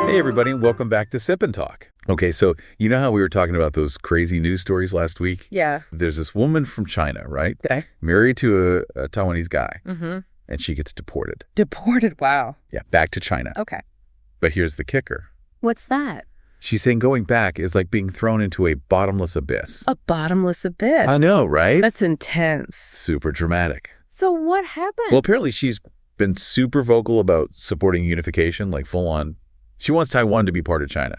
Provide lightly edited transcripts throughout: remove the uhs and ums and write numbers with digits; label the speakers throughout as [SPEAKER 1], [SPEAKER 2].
[SPEAKER 1] Hey everybody, and welcome back to Sip and Talk. Okay, so you know how we were talking about those crazy news stories last week?
[SPEAKER 2] Yeah.
[SPEAKER 1] There's this woman from China, right?
[SPEAKER 2] Okay.
[SPEAKER 1] Married to a Taiwanese guy.
[SPEAKER 2] Mm-hmm.
[SPEAKER 1] And she gets deported.
[SPEAKER 2] Deported? Wow.
[SPEAKER 1] Yeah, back to China.
[SPEAKER 2] Okay.
[SPEAKER 1] But here's the kicker.
[SPEAKER 2] What's that?
[SPEAKER 1] She's saying going back is like being thrown into a bottomless abyss.
[SPEAKER 2] A bottomless abyss?
[SPEAKER 1] I know, right?
[SPEAKER 2] That's intense.
[SPEAKER 1] Super dramatic.
[SPEAKER 2] So what happened?
[SPEAKER 1] Well, apparently she's been super vocal about supporting unification, like full on. She wants Taiwan to be part of China,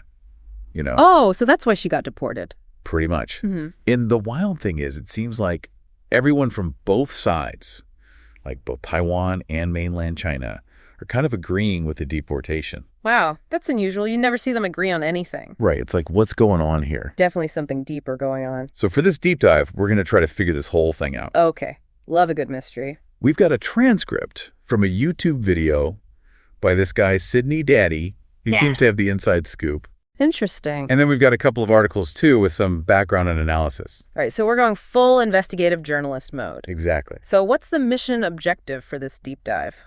[SPEAKER 1] you know?
[SPEAKER 2] Oh, so that's why she got deported.
[SPEAKER 1] Pretty much.
[SPEAKER 2] Mm-hmm.
[SPEAKER 1] And the wild thing is, it seems like everyone from both sides, like both Taiwan and mainland China, are kind of agreeing with the deportation.
[SPEAKER 2] Wow, that's unusual. You never see them agree on anything.
[SPEAKER 1] Right. It's like, what's going on here?
[SPEAKER 2] Definitely something deeper going on.
[SPEAKER 1] So for this deep dive, we're going to try to figure this whole thing out.
[SPEAKER 2] Okay. Love a good mystery.
[SPEAKER 1] We've got a transcript from a YouTube video by this guy, DaDDy. He seems to have the inside scoop.
[SPEAKER 2] Interesting.
[SPEAKER 1] And then we've got a couple of articles, too, with some background and analysis.
[SPEAKER 2] All right, so we're going full investigative journalist mode.
[SPEAKER 1] Exactly.
[SPEAKER 2] So what's the mission objective for this deep dive?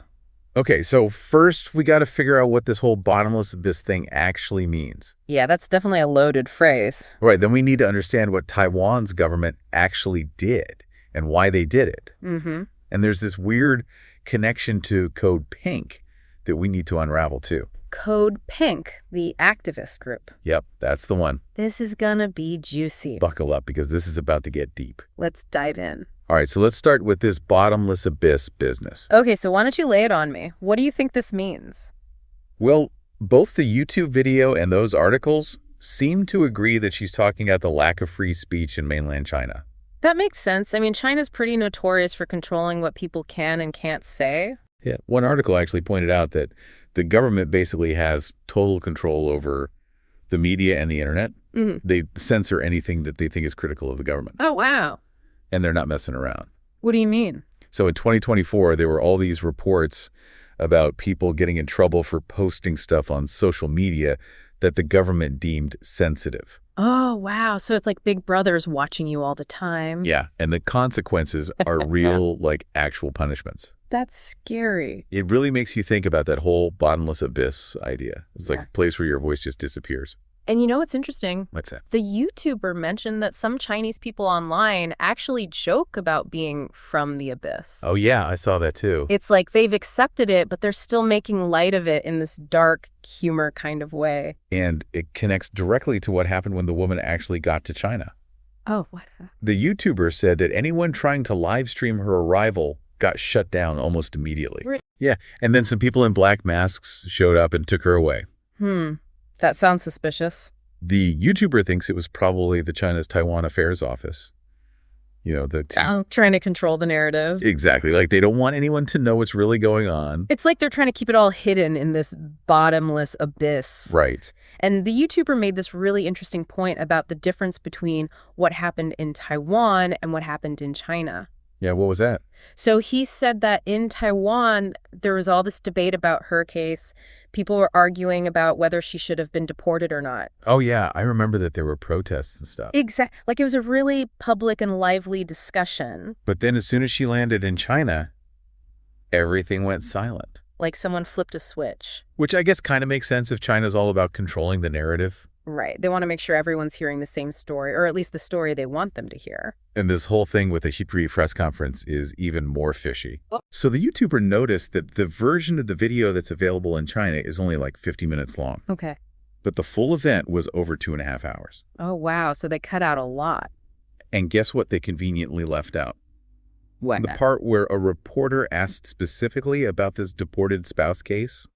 [SPEAKER 1] Okay, so first we got to figure out what this whole bottomless abyss thing actually means.
[SPEAKER 2] Yeah, that's definitely a loaded phrase.
[SPEAKER 1] Right, then we need to understand what Taiwan's government actually did and why they did it.
[SPEAKER 2] Mm-hmm.
[SPEAKER 1] And there's this weird connection to Code Pink that we need to unravel, too.
[SPEAKER 2] Code Pink, the activist group.
[SPEAKER 1] Yep, that's the one.
[SPEAKER 2] This is gonna be juicy.
[SPEAKER 1] Buckle up, because this is about to get deep.
[SPEAKER 2] Let's dive in.
[SPEAKER 1] All right, so let's start with this bottomless abyss business.
[SPEAKER 2] Okay, so why don't you lay it on me? What do you think this means?
[SPEAKER 1] Well, both the YouTube video and those articles seem to agree that she's talking about the lack of free speech in mainland China.
[SPEAKER 2] That makes sense. I mean, China's pretty notorious for controlling what people can and can't say.
[SPEAKER 1] Yeah, one article actually pointed out that the government basically has total control over the media and the internet.
[SPEAKER 2] Mm-hmm.
[SPEAKER 1] They censor anything that they think is critical of the government.
[SPEAKER 2] Oh, wow.
[SPEAKER 1] And they're not messing around.
[SPEAKER 2] What do you mean?
[SPEAKER 1] So in 2024, there were all these reports about people getting in trouble for posting stuff on social media that the government deemed sensitive.
[SPEAKER 2] Oh, wow. So it's like Big Brother's watching you all the time.
[SPEAKER 1] Yeah, and the consequences are real, like actual punishments.
[SPEAKER 2] That's scary.
[SPEAKER 1] It really makes you think about that whole bottomless abyss idea. It's like a place where your voice just disappears.
[SPEAKER 2] And you know what's interesting?
[SPEAKER 1] What's that?
[SPEAKER 2] The YouTuber mentioned that some Chinese people online actually joke about being from the abyss.
[SPEAKER 1] Oh, yeah, I saw that too.
[SPEAKER 2] It's like they've accepted it, but they're still making light of it in this dark humor kind of way.
[SPEAKER 1] And it connects directly to what happened when the woman actually got to China.
[SPEAKER 2] Oh, what?
[SPEAKER 1] The YouTuber said that anyone trying to live stream her arrival got shut down almost immediately.
[SPEAKER 2] Really?
[SPEAKER 1] Yeah, and then some people in black masks showed up and took her away.
[SPEAKER 2] That sounds suspicious.
[SPEAKER 1] The YouTuber thinks it was probably the China's Taiwan Affairs Office. You know,
[SPEAKER 2] trying to control the narrative.
[SPEAKER 1] Exactly. Like they don't want anyone to know what's really going on.
[SPEAKER 2] It's like they're trying to keep it all hidden in this bottomless abyss.
[SPEAKER 1] Right.
[SPEAKER 2] And the YouTuber made this really interesting point about the difference between what happened in Taiwan and what happened in China.
[SPEAKER 1] Yeah, what was that?
[SPEAKER 2] So he said that in Taiwan, there was all this debate about her case. People were arguing about whether she should have been deported or not.
[SPEAKER 1] Oh, yeah. I remember that there were protests and stuff.
[SPEAKER 2] Exactly. Like it was a really public and lively discussion.
[SPEAKER 1] But then as soon as she landed in China, everything went silent.
[SPEAKER 2] Like someone flipped a switch.
[SPEAKER 1] Which I guess kind of makes sense if China's all about controlling the narrative.
[SPEAKER 2] Right. They want to make sure everyone's hearing the same story, or at least the story they want them to hear.
[SPEAKER 1] And this whole thing with the Xipri press conference is even more fishy. So the YouTuber noticed that the version of the video that's available in China is only like 50 minutes long.
[SPEAKER 2] Okay.
[SPEAKER 1] But the full event was over 2.5 hours.
[SPEAKER 2] Oh, wow. So they cut out a lot.
[SPEAKER 1] And guess what they conveniently left out?
[SPEAKER 2] What?
[SPEAKER 1] The part where a reporter asked specifically about this deported spouse case.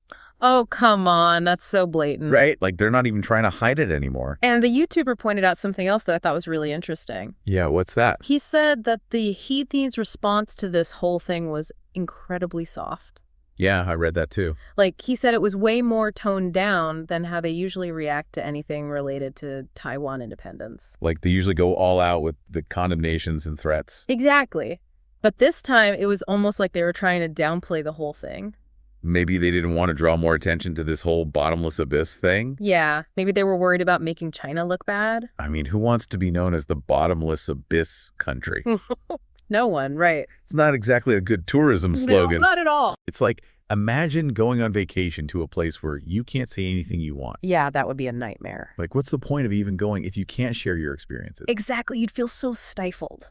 [SPEAKER 2] Oh, come on. That's so blatant.
[SPEAKER 1] Right? Like they're not even trying to hide it anymore.
[SPEAKER 2] And the YouTuber pointed out something else that I thought was really interesting.
[SPEAKER 1] Yeah, what's that?
[SPEAKER 2] He said that the Heathen's response to this whole thing was incredibly soft.
[SPEAKER 1] Yeah, I read that too.
[SPEAKER 2] Like, he said it was way more toned down than how they usually react to anything related to Taiwan independence.
[SPEAKER 1] Like they usually go all out with the condemnations and threats.
[SPEAKER 2] Exactly. But this time, it was almost like they were trying to downplay the whole thing.
[SPEAKER 1] Maybe they didn't want to draw more attention to this whole bottomless abyss thing.
[SPEAKER 2] Yeah, maybe they were worried about making China look bad.
[SPEAKER 1] I mean, who wants to be known as the bottomless abyss country?
[SPEAKER 2] No one, right?
[SPEAKER 1] It's not exactly a good tourism slogan.
[SPEAKER 2] No, not at all.
[SPEAKER 1] It's like Imagine going on vacation to a place where you can't say anything you want.
[SPEAKER 2] Yeah, that would be a nightmare.
[SPEAKER 1] Like, what's the point of even going if you can't share your experiences?
[SPEAKER 2] Exactly. You'd feel so stifled.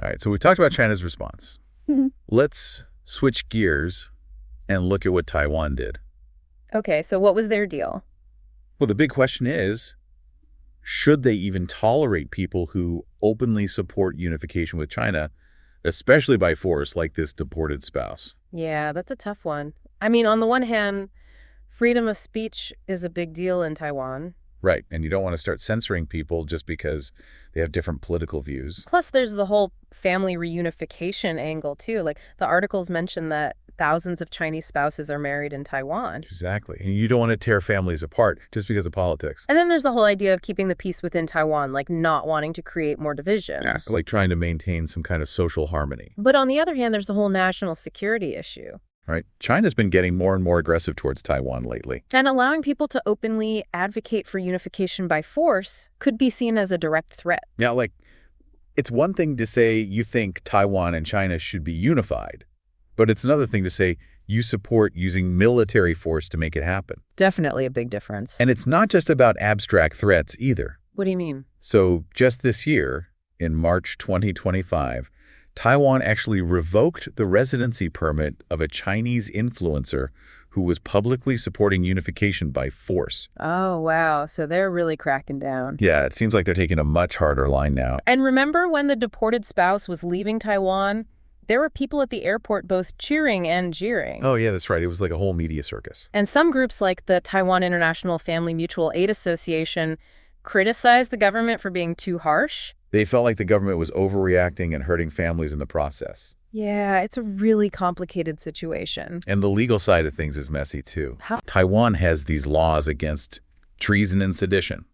[SPEAKER 1] All right, so we talked about China's response. Let's switch gears and look at what Taiwan did.
[SPEAKER 2] Okay, so what was their deal?
[SPEAKER 1] Well, the big question is, should they even tolerate people who openly support unification with China, especially by force, like this deported spouse?
[SPEAKER 2] Yeah, that's a tough one. I mean, on the one hand, freedom of speech is a big deal in Taiwan.
[SPEAKER 1] Right, and you don't want to start censoring people just because they have different political views.
[SPEAKER 2] Plus, there's the whole family reunification angle, too. Like, the articles mention that thousands of Chinese spouses are married in Taiwan.
[SPEAKER 1] Exactly, and you don't want to tear families apart just because of politics.
[SPEAKER 2] And then there's the whole idea of keeping the peace within Taiwan, like not wanting to create more divisions.
[SPEAKER 1] Yeah, like trying to maintain some kind of social harmony.
[SPEAKER 2] But on the other hand, there's the whole national security issue.
[SPEAKER 1] Right. China's been getting more and more aggressive towards Taiwan lately.
[SPEAKER 2] And allowing people to openly advocate for unification by force could be seen as a direct threat.
[SPEAKER 1] Yeah, like, it's one thing to say you think Taiwan and China should be unified, but it's another thing to say you support using military force to make it happen.
[SPEAKER 2] Definitely a big difference.
[SPEAKER 1] And it's not just about abstract threats either.
[SPEAKER 2] What do you mean?
[SPEAKER 1] So just this year, in March 2025, Taiwan actually revoked the residency permit of a Chinese influencer who was publicly supporting unification by force.
[SPEAKER 2] Oh, wow. So they're really cracking down.
[SPEAKER 1] Yeah, it seems like they're taking a much harder line now.
[SPEAKER 2] And remember when the deported spouse was leaving Taiwan? There were people at the airport both cheering and jeering.
[SPEAKER 1] Oh, yeah, that's right. It was like a whole media circus.
[SPEAKER 2] And some groups like the Taiwan International Family Mutual Aid Association criticized the government for being too harsh.
[SPEAKER 1] They felt like the government was overreacting and hurting families in the process.
[SPEAKER 2] Yeah, it's a really complicated situation.
[SPEAKER 1] And the legal side of things is messy, too.
[SPEAKER 2] How?
[SPEAKER 1] Taiwan has these laws against treason and sedition.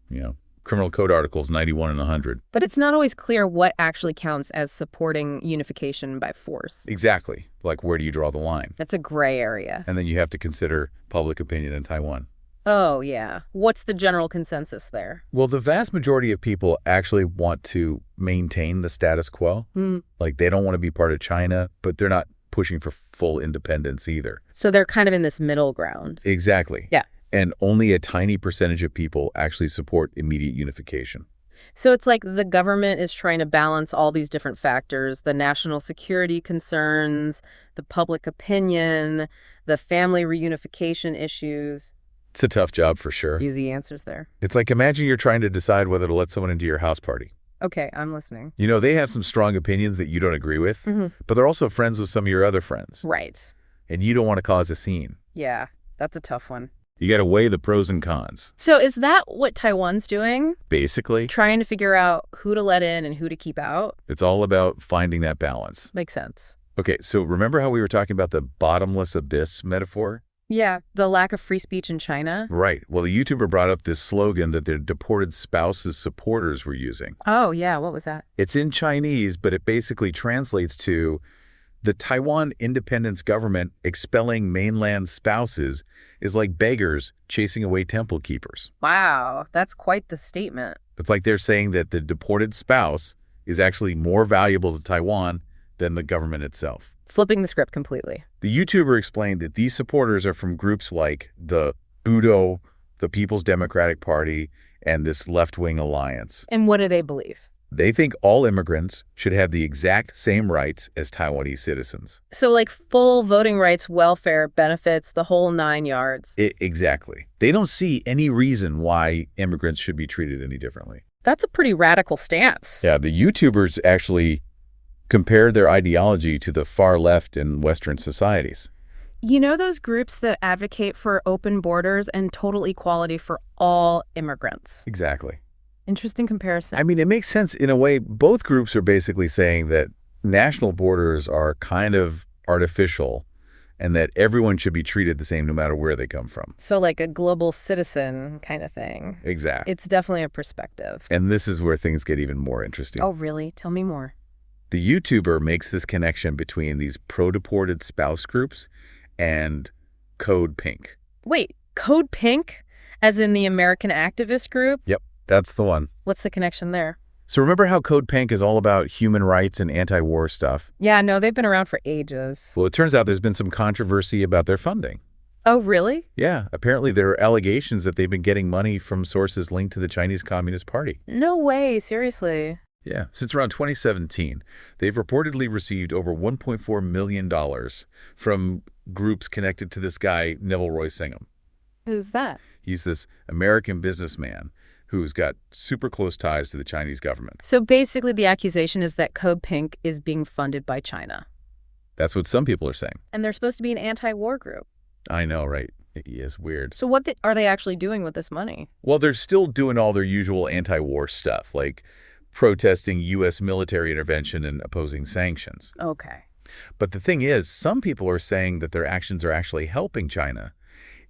[SPEAKER 1] You know, Criminal Code Articles 91 and 100.
[SPEAKER 2] But it's not always clear what actually counts as supporting unification by force.
[SPEAKER 1] Exactly. Like, where do you draw the line?
[SPEAKER 2] That's a gray area.
[SPEAKER 1] And then you have to consider public opinion in Taiwan.
[SPEAKER 2] Oh, yeah. What's the general consensus there?
[SPEAKER 1] Well, the vast majority of people actually want to maintain the status quo. Like, they don't want to be part of China, but they're not pushing for full independence either.
[SPEAKER 2] So they're kind of in this middle ground.
[SPEAKER 1] Exactly.
[SPEAKER 2] Yeah.
[SPEAKER 1] And only a tiny percentage of people actually support immediate unification.
[SPEAKER 2] So it's like the government is trying to balance all these different factors, the national security concerns, the public opinion, the family reunification issues.
[SPEAKER 1] It's a tough job for sure.
[SPEAKER 2] Easy answers there.
[SPEAKER 1] It's like, imagine you're trying to decide whether to let someone into your house party.
[SPEAKER 2] Okay, I'm listening.
[SPEAKER 1] You know, they have some strong opinions that you don't agree with, but they're also friends with some of your other friends.
[SPEAKER 2] Right.
[SPEAKER 1] And you don't want to cause a scene.
[SPEAKER 2] Yeah, that's a tough one.
[SPEAKER 1] You got to weigh the pros and cons.
[SPEAKER 2] So is that what Taiwan's doing?
[SPEAKER 1] Basically,
[SPEAKER 2] Trying to figure out who to let in and who to keep out?
[SPEAKER 1] it's all about finding that balance.
[SPEAKER 2] Makes sense.
[SPEAKER 1] Okay, so remember how we were talking about the bottomless abyss metaphor?
[SPEAKER 2] Yeah, the lack of free speech in China.
[SPEAKER 1] Right. Well, the YouTuber brought up this slogan that their deported spouse's supporters were using.
[SPEAKER 2] Oh, yeah, what was that?
[SPEAKER 1] It's in Chinese, but it basically translates to the Taiwan independence government expelling mainland spouses is like beggars chasing away temple keepers.
[SPEAKER 2] Wow, that's quite the statement.
[SPEAKER 1] It's like they're saying that the deported spouse is actually more valuable to Taiwan than the government itself.
[SPEAKER 2] Flipping the script completely.
[SPEAKER 1] The YouTuber explained that these supporters are from groups like the Budo, the People's Democratic Party, and this left-wing alliance.
[SPEAKER 2] And what do they believe?
[SPEAKER 1] They think all immigrants should have the exact same rights as Taiwanese citizens.
[SPEAKER 2] So like full voting rights, welfare, benefits, the whole 9 yards.
[SPEAKER 1] Exactly. They don't see any reason why immigrants should be treated any differently.
[SPEAKER 2] That's a pretty radical stance.
[SPEAKER 1] Yeah, the YouTubers actually compared their ideology to the far left in Western societies.
[SPEAKER 2] You know those groups that advocate for open borders and total equality for all immigrants?
[SPEAKER 1] Exactly.
[SPEAKER 2] Interesting comparison.
[SPEAKER 1] I mean, it makes sense in a way. Both groups are basically saying that national borders are kind of artificial and that everyone should be treated the same no matter where they come from.
[SPEAKER 2] So like a global citizen kind of thing.
[SPEAKER 1] Exactly.
[SPEAKER 2] It's definitely a perspective.
[SPEAKER 1] And this is where things get even more interesting.
[SPEAKER 2] Oh, really? Tell me more.
[SPEAKER 1] The YouTuber makes this connection between these pro-deported spouse groups and Code Pink.
[SPEAKER 2] Wait, Code Pink? As in the American activist group?
[SPEAKER 1] Yep, that's the one.
[SPEAKER 2] What's the connection there?
[SPEAKER 1] So remember how Code Pink is all about human rights and anti-war stuff?
[SPEAKER 2] Yeah, no, they've been around for ages.
[SPEAKER 1] Well, it turns out there's been some controversy about their funding.
[SPEAKER 2] Oh, really?
[SPEAKER 1] Yeah, apparently there are allegations that they've been getting money from sources linked to the Chinese Communist Party.
[SPEAKER 2] No way, seriously.
[SPEAKER 1] Yeah, since around 2017, they've reportedly received over $1.4 million from groups connected to this guy, Neville Roy Singham.
[SPEAKER 2] Who's that?
[SPEAKER 1] He's this American businessman who's got super close ties to the Chinese government.
[SPEAKER 2] So basically the accusation is that Code Pink is being funded by China.
[SPEAKER 1] That's what some people are saying.
[SPEAKER 2] And they're supposed to be an anti-war group.
[SPEAKER 1] I know, right? It's weird.
[SPEAKER 2] So what are they actually doing with this money?
[SPEAKER 1] Well, they're still doing all their usual anti-war stuff, like protesting U.S. military intervention and opposing sanctions.
[SPEAKER 2] Okay.
[SPEAKER 1] But the thing is, some people are saying that their actions are actually helping China,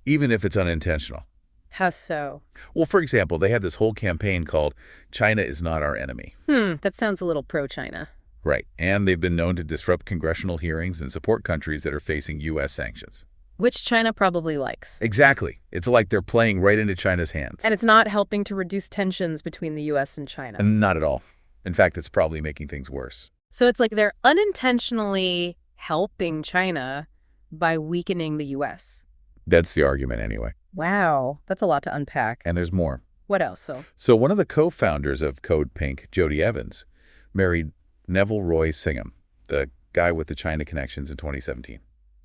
[SPEAKER 1] even if it's unintentional.
[SPEAKER 2] How so?
[SPEAKER 1] Well, for example, they had this whole campaign called China is Not Our Enemy.
[SPEAKER 2] That sounds a little pro-China.
[SPEAKER 1] Right. And they've been known to disrupt congressional hearings and support countries that are facing U.S. sanctions.
[SPEAKER 2] Which China probably likes.
[SPEAKER 1] Exactly. It's like they're playing right into China's hands.
[SPEAKER 2] And it's not helping to reduce tensions between the U.S. and China.
[SPEAKER 1] Not at all. In fact, it's probably making things worse.
[SPEAKER 2] So it's like they're unintentionally helping China by weakening the U.S.
[SPEAKER 1] That's the argument anyway.
[SPEAKER 2] Wow, that's a lot to unpack.
[SPEAKER 1] And there's more.
[SPEAKER 2] What else, so?
[SPEAKER 1] So one of the co-founders of Code Pink, Jody Evans, married Neville Roy Singham, the guy with the China connections in 2017.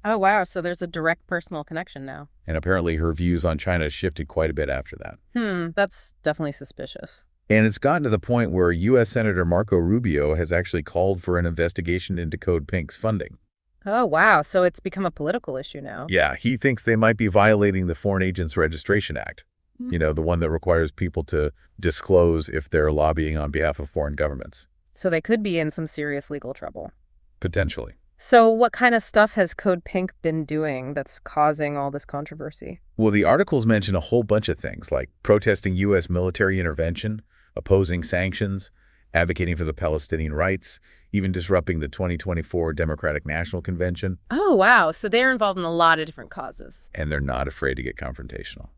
[SPEAKER 2] Oh, wow, so there's a direct personal connection now.
[SPEAKER 1] And apparently her views on China shifted quite a bit after that.
[SPEAKER 2] That's definitely suspicious.
[SPEAKER 1] And it's gotten to the point where U.S. Senator Marco Rubio has actually called for an investigation into Code Pink's funding.
[SPEAKER 2] Oh, wow, so it's become a political issue now.
[SPEAKER 1] Yeah, he thinks they might be violating the Foreign Agents Registration Act. You know, the one that requires people to disclose if they're lobbying on behalf of foreign governments.
[SPEAKER 2] So they could be in some serious legal trouble.
[SPEAKER 1] Potentially.
[SPEAKER 2] So what kind of stuff has Code Pink been doing that's causing all this controversy?
[SPEAKER 1] Well, the articles mention a whole bunch of things, like protesting U.S. military intervention, opposing sanctions, advocating for the Palestinian rights, even disrupting the 2024 Democratic National Convention.
[SPEAKER 2] Oh, wow. So they're involved in a lot of different causes.
[SPEAKER 1] And they're not afraid to get confrontational.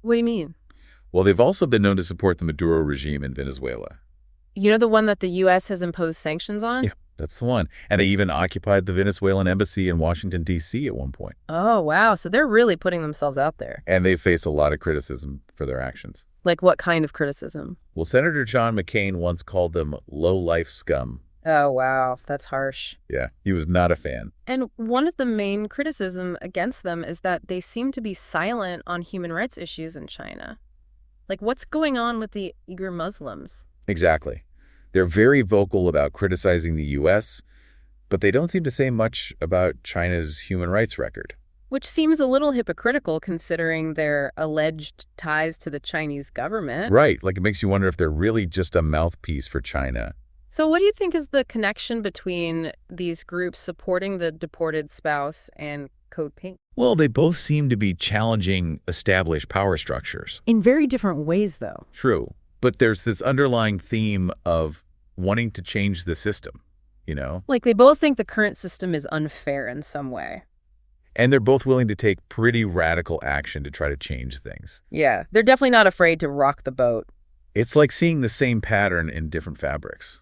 [SPEAKER 2] What do you mean?
[SPEAKER 1] Well, they've also been known to support the Maduro regime in Venezuela.
[SPEAKER 2] You know the one that the U.S. has imposed sanctions on?
[SPEAKER 1] Yeah, that's the one. And they even occupied the Venezuelan embassy in Washington, D.C. at one point.
[SPEAKER 2] Oh, wow. So they're really putting themselves out there.
[SPEAKER 1] And they face a lot of criticism for their actions.
[SPEAKER 2] Like what kind of criticism?
[SPEAKER 1] Well, Senator John McCain once called them low-life scum.
[SPEAKER 2] Oh, wow. That's harsh.
[SPEAKER 1] Yeah, he was not a fan.
[SPEAKER 2] And one of the main criticism against them is that they seem to be silent on human rights issues in China. Like, what's going on with the Uyghur Muslims?
[SPEAKER 1] Exactly. They're very vocal about criticizing the U.S., but they don't seem to say much about China's human rights record.
[SPEAKER 2] Which seems a little hypocritical considering their alleged ties to the Chinese government.
[SPEAKER 1] Right. Like, it makes you wonder if they're really just a mouthpiece for China.
[SPEAKER 2] So what do you think is the connection between these groups supporting the deported spouse and Code Pink?
[SPEAKER 1] Well, they both seem to be challenging established power structures.
[SPEAKER 2] In very different ways, though.
[SPEAKER 1] True. But there's this underlying theme of wanting to change the system, you know?
[SPEAKER 2] Like they both think the current system is unfair in some way.
[SPEAKER 1] And they're both willing to take pretty radical action to try to change things.
[SPEAKER 2] Yeah, they're definitely not afraid to rock the boat.
[SPEAKER 1] It's like seeing the same pattern in different fabrics.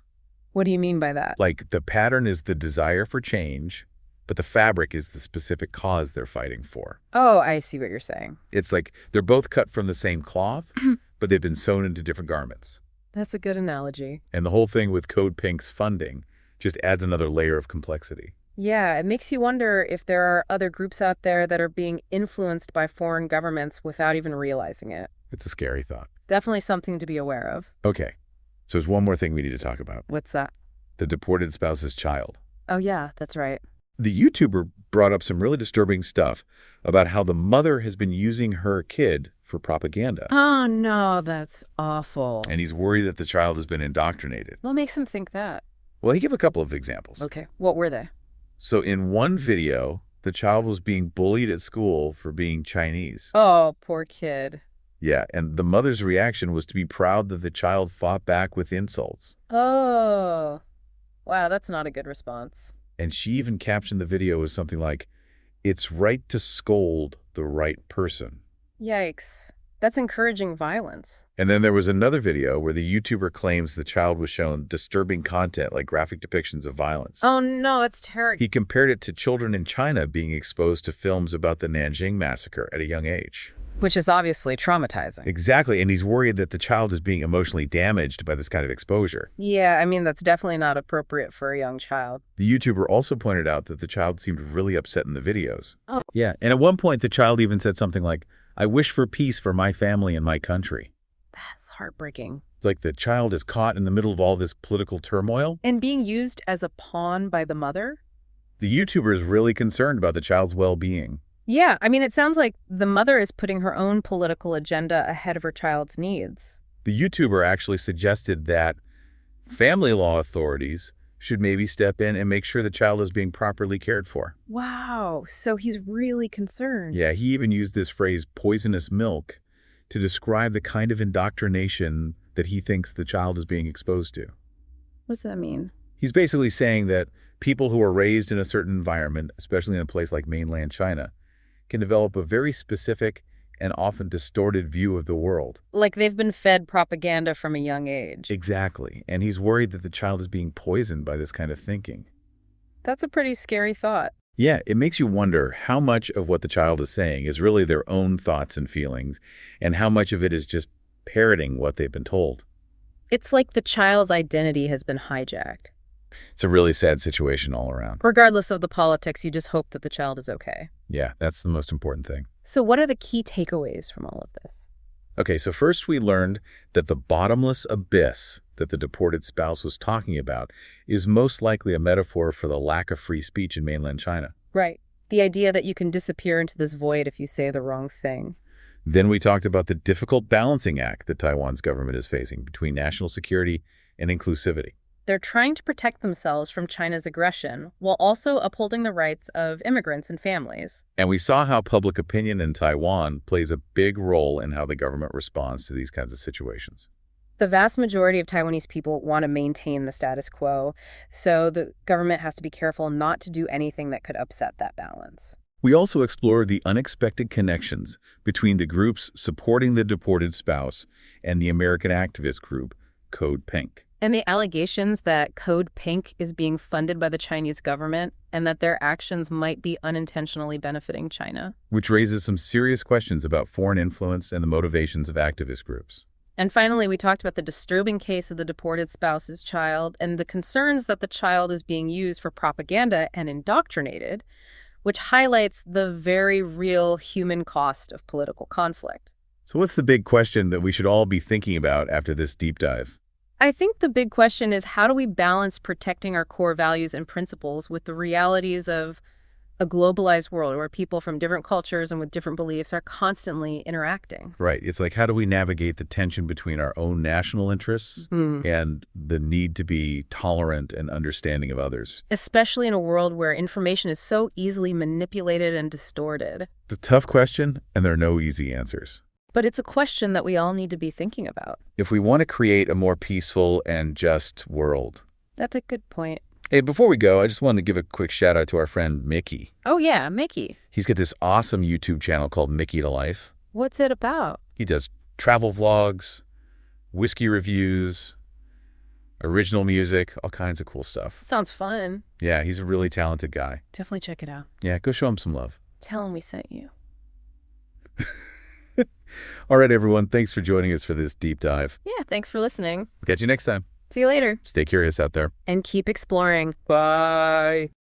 [SPEAKER 2] What do you mean by that?
[SPEAKER 1] Like the pattern is the desire for change, but the fabric is the specific cause they're fighting for.
[SPEAKER 2] Oh, I see what you're saying.
[SPEAKER 1] It's like they're both cut from the same cloth, but they've been sewn into different garments.
[SPEAKER 2] That's a good analogy.
[SPEAKER 1] And the whole thing with Code Pink's funding just adds another layer of complexity.
[SPEAKER 2] Yeah, it makes you wonder if there are other groups out there that are being influenced by foreign governments without even realizing it.
[SPEAKER 1] It's a scary thought.
[SPEAKER 2] Definitely something to be aware of.
[SPEAKER 1] Okay, so there's one more thing we need to talk about.
[SPEAKER 2] What's that?
[SPEAKER 1] The deported spouse's child.
[SPEAKER 2] Oh, yeah, that's right.
[SPEAKER 1] The YouTuber brought up some really disturbing stuff about how the mother has been using her kid for propaganda.
[SPEAKER 2] Oh, no, that's awful.
[SPEAKER 1] And he's worried that the child has been indoctrinated.
[SPEAKER 2] What makes him think that?
[SPEAKER 1] Well, he gave a couple of examples.
[SPEAKER 2] Okay, what were they?
[SPEAKER 1] So in one video, the child was being bullied at school for being Chinese.
[SPEAKER 2] Oh, poor kid.
[SPEAKER 1] Yeah, and the mother's reaction was to be proud that the child fought back with insults.
[SPEAKER 2] Oh, wow, that's not a good response.
[SPEAKER 1] And she even captioned the video as something like, "It's right to scold the right person."
[SPEAKER 2] Yikes. That's encouraging violence.
[SPEAKER 1] And then there was another video where the YouTuber claims the child was shown disturbing content like graphic depictions of violence.
[SPEAKER 2] Oh no, that's terrible.
[SPEAKER 1] He compared it to children in China being exposed to films about the Nanjing massacre at a young age.
[SPEAKER 2] Which is obviously traumatizing.
[SPEAKER 1] Exactly, and he's worried that the child is being emotionally damaged by this kind of exposure.
[SPEAKER 2] Yeah, I mean, that's definitely not appropriate for a young child.
[SPEAKER 1] The YouTuber also pointed out that the child seemed really upset in the videos.
[SPEAKER 2] Oh.
[SPEAKER 1] Yeah, and at one point the child even said something like, "I wish for peace for my family and my country."
[SPEAKER 2] That's heartbreaking.
[SPEAKER 1] It's like the child is caught in the middle of all this political turmoil.
[SPEAKER 2] And being used as a pawn by the mother?
[SPEAKER 1] The YouTuber is really concerned about the child's well-being.
[SPEAKER 2] Yeah, I mean, it sounds like the mother is putting her own political agenda ahead of her child's needs.
[SPEAKER 1] The YouTuber actually suggested that family law authorities should maybe step in and make sure the child is being properly cared for.
[SPEAKER 2] Wow, so he's really concerned.
[SPEAKER 1] Yeah, he even used this phrase, poisonous milk, to describe the kind of indoctrination that he thinks the child is being exposed to.
[SPEAKER 2] What does that mean?
[SPEAKER 1] He's basically saying that people who are raised in a certain environment, especially in a place like mainland China, can develop a very specific and often distorted view of the world.
[SPEAKER 2] Like they've been fed propaganda from a young age.
[SPEAKER 1] Exactly. And he's worried that the child is being poisoned by this kind of thinking.
[SPEAKER 2] That's a pretty scary thought.
[SPEAKER 1] Yeah, it makes you wonder how much of what the child is saying is really their own thoughts and feelings, and how much of it is just parroting what they've been told.
[SPEAKER 2] It's like the child's identity has been hijacked.
[SPEAKER 1] It's a really sad situation all around.
[SPEAKER 2] Regardless of the politics, you just hope that the child is okay.
[SPEAKER 1] Yeah, that's the most important thing.
[SPEAKER 2] So what are the key takeaways from all of this?
[SPEAKER 1] Okay, so first we learned that the bottomless abyss that the deported spouse was talking about is most likely a metaphor for the lack of free speech in mainland China.
[SPEAKER 2] Right. The idea that you can disappear into this void if you say the wrong thing.
[SPEAKER 1] Then we talked about the difficult balancing act that Taiwan's government is facing between national security and inclusivity.
[SPEAKER 2] They're trying to protect themselves from China's aggression while also upholding the rights of immigrants and families.
[SPEAKER 1] And we saw how public opinion in Taiwan plays a big role in how the government responds to these kinds of situations.
[SPEAKER 2] The vast majority of Taiwanese people want to maintain the status quo, so the government has to be careful not to do anything that could upset that balance.
[SPEAKER 1] We also explored the unexpected connections between the groups supporting the deported spouse and the American activist group, Code Pink.
[SPEAKER 2] And the allegations that Code Pink is being funded by the Chinese government and that their actions might be unintentionally benefiting China.
[SPEAKER 1] Which raises some serious questions about foreign influence and the motivations of activist groups.
[SPEAKER 2] And finally, we talked about the disturbing case of the deported spouse's child and the concerns that the child is being used for propaganda and indoctrinated, which highlights the very real human cost of political conflict.
[SPEAKER 1] So what's the big question that we should all be thinking about after this deep dive?
[SPEAKER 2] I think the big question is, how do we balance protecting our core values and principles with the realities of a globalized world where people from different cultures and with different beliefs are constantly interacting?
[SPEAKER 1] Right. It's like, how do we navigate the tension between our own national interests and the need to be tolerant and understanding of others?
[SPEAKER 2] Especially in a world where information is so easily manipulated and distorted.
[SPEAKER 1] It's a tough question, and there are no easy answers.
[SPEAKER 2] But it's a question that we all need to be thinking about.
[SPEAKER 1] If we want to create a more peaceful and just world.
[SPEAKER 2] That's a good point.
[SPEAKER 1] Hey, before we go, I just wanted to give a quick shout out to our friend Micky.
[SPEAKER 2] Oh yeah, Micky.
[SPEAKER 1] He's got this awesome YouTube channel called Mickytolife.
[SPEAKER 2] What's it about?
[SPEAKER 1] He does travel vlogs, whiskey reviews, original music, all kinds of cool stuff.
[SPEAKER 2] Sounds fun.
[SPEAKER 1] Yeah, he's a really talented guy.
[SPEAKER 2] Definitely check it out.
[SPEAKER 1] Yeah, go show him some love.
[SPEAKER 2] Tell him we sent you.
[SPEAKER 1] All right, everyone. Thanks for joining us for this deep dive.
[SPEAKER 2] Yeah, thanks for listening.
[SPEAKER 1] We'll catch you next time.
[SPEAKER 2] See you later.
[SPEAKER 1] Stay curious out there.
[SPEAKER 2] And keep exploring.
[SPEAKER 1] Bye.